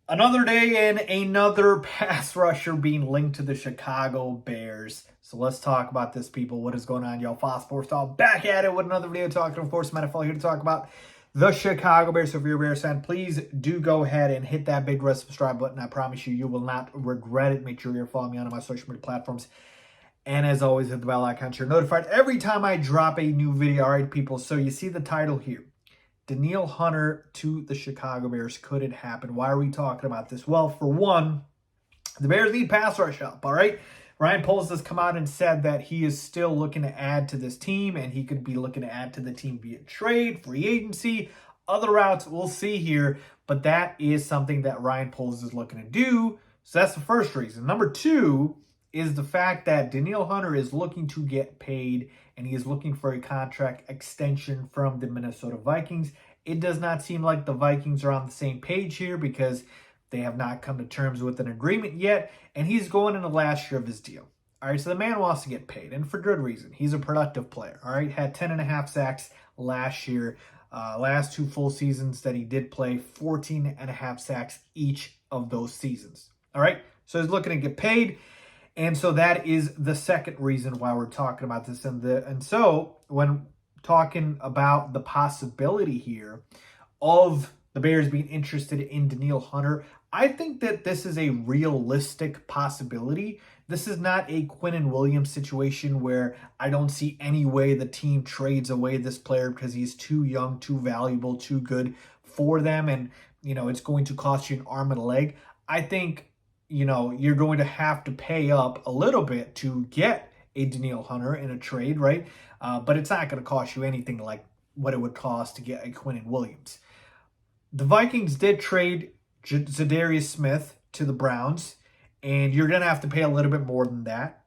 Another day and another pass rusher being linked to the Chicago Bears. So let's talk about this, people. What is going on, y'all? Faiz Sports Talk back at it with another video talking, of course, NFL here to talk about the Chicago Bears. So if you're a Bears fan, please do go ahead and hit that big red subscribe button. I promise you, you will not regret it. Make sure you're following me on my social media platforms. And as always, hit the bell icon so you're notified every time I drop a new video. All right, people. So you see the title here. Danielle Hunter to the Chicago Bears. Could it happen? Why are we talking about this? Well, for one, the Bears need pass rush help, all right? Ryan Poles has come out and said that he is still looking to add to this team, and he could be looking to add to the team via trade, free agency, other routes. We'll see here, but that is something that Ryan Poles is looking to do. So that's the first reason. Number two is the fact that Danielle Hunter is looking to get paid, and he is looking for a contract extension from the Minnesota Vikings. It does not seem like the Vikings are on the same page here because they have not come to terms with an agreement yet, and he's going in the last year of his deal. All right, so the man wants to get paid, and for good reason. He's a productive player, all right? Had 10.5 sacks last year. Last two full seasons that he did play, 14.5 sacks each of those seasons, all right? So he's looking to get paid. And so that is the second reason why we're talking about this. And so when talking about the possibility here of the Bears being interested in Danielle Hunter, I think that this is a realistic possibility. This is not a Quinnen Williams situation where I don't see any way the team trades away this player because he's too young, too valuable, too good for them. And, it's going to cost you an arm and a leg. I think you're going to have to pay up a little bit to get a Danielle Hunter in a trade, right? But it's not going to cost you anything like what it would cost to get a Quinnen Williams. The Vikings did trade Zadarius Smith to the Browns, and you're going to have to pay a little bit more than that.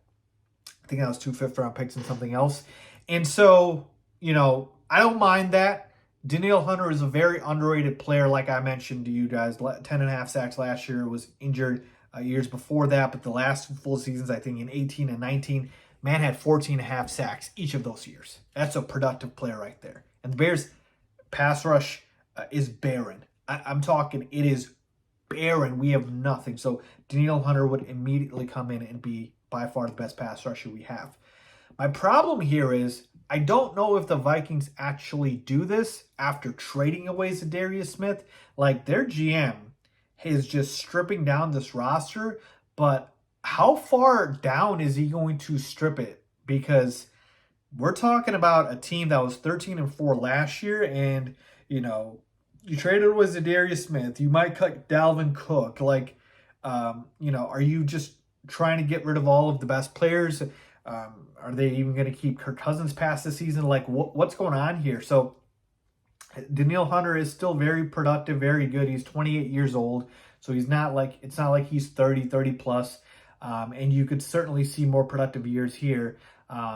I think that was 2 fifth-round picks and something else. And so, I don't mind that. Danielle Hunter is a very underrated player, like I mentioned to you guys. 10.5 sacks last year, was injured years before that, but the last two full seasons, I think in 18 and 19, man had 14.5 sacks each of those years. That's a productive player right there. And the Bears' pass rush is barren. I'm talking, it is barren. We have nothing. So Danielle Hunter would immediately come in and be by far the best pass rusher we have. My problem here is I don't know if the Vikings actually do this after trading away Zadarius Smith. Like, their GM is just stripping down this roster, but how far down is he going to strip it? Because we're talking about a team that was 13-4 last year, and you traded with Zadarius Smith. You might cut Dalvin Cook. Are you just trying to get rid of all of the best players? Are they even going to keep Kirk Cousins past the season? What's going on here? So Danielle Hunter is still very productive, very good. He's 28 years old, so it's not like he's 30 plus, and you could certainly see more productive years here.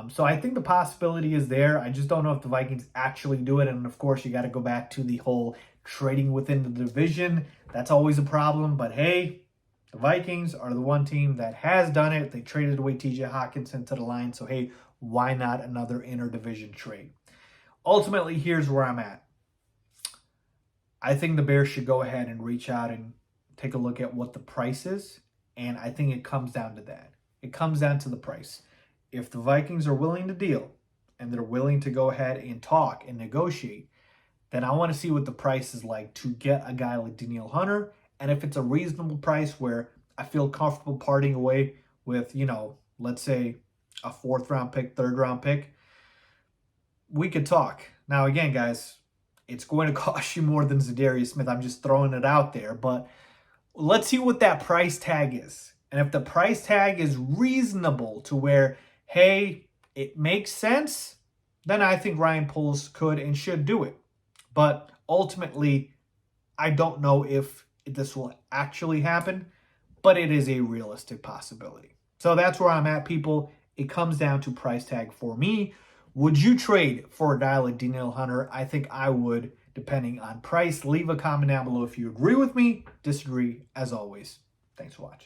So I think the possibility is there. I just don't know if the Vikings actually do it, and of course you got to go back to the whole trading within the division. That's always a problem, but hey, the Vikings are the one team that has done it. They traded away TJ Hawkinson to the Lions, so hey, why not another interdivision trade? Ultimately, here's where I'm at. I think the Bears should go ahead and reach out and take a look at what the price is, and I think it comes down to that. It comes down to the price. If the Vikings are willing to deal and they're willing to go ahead and talk and negotiate, then I want to see what the price is like to get a guy like Danielle Hunter, and if it's a reasonable price where I feel comfortable parting away with, let's say a 4th-round pick, 3rd-round pick, we could talk. Now, again, guys, it's going to cost you more than Zadarius Smith. I'm just throwing it out there. But let's see what that price tag is. And if the price tag is reasonable to where, hey, it makes sense, then I think Ryan Poles could and should do it. But ultimately, I don't know if this will actually happen, but it is a realistic possibility. So that's where I'm at, people. It comes down to price tag for me. Would you trade for a guy like Danielle Hunter? I think I would, depending on price. Leave a comment down below if you agree with me, disagree. As always, thanks for watching.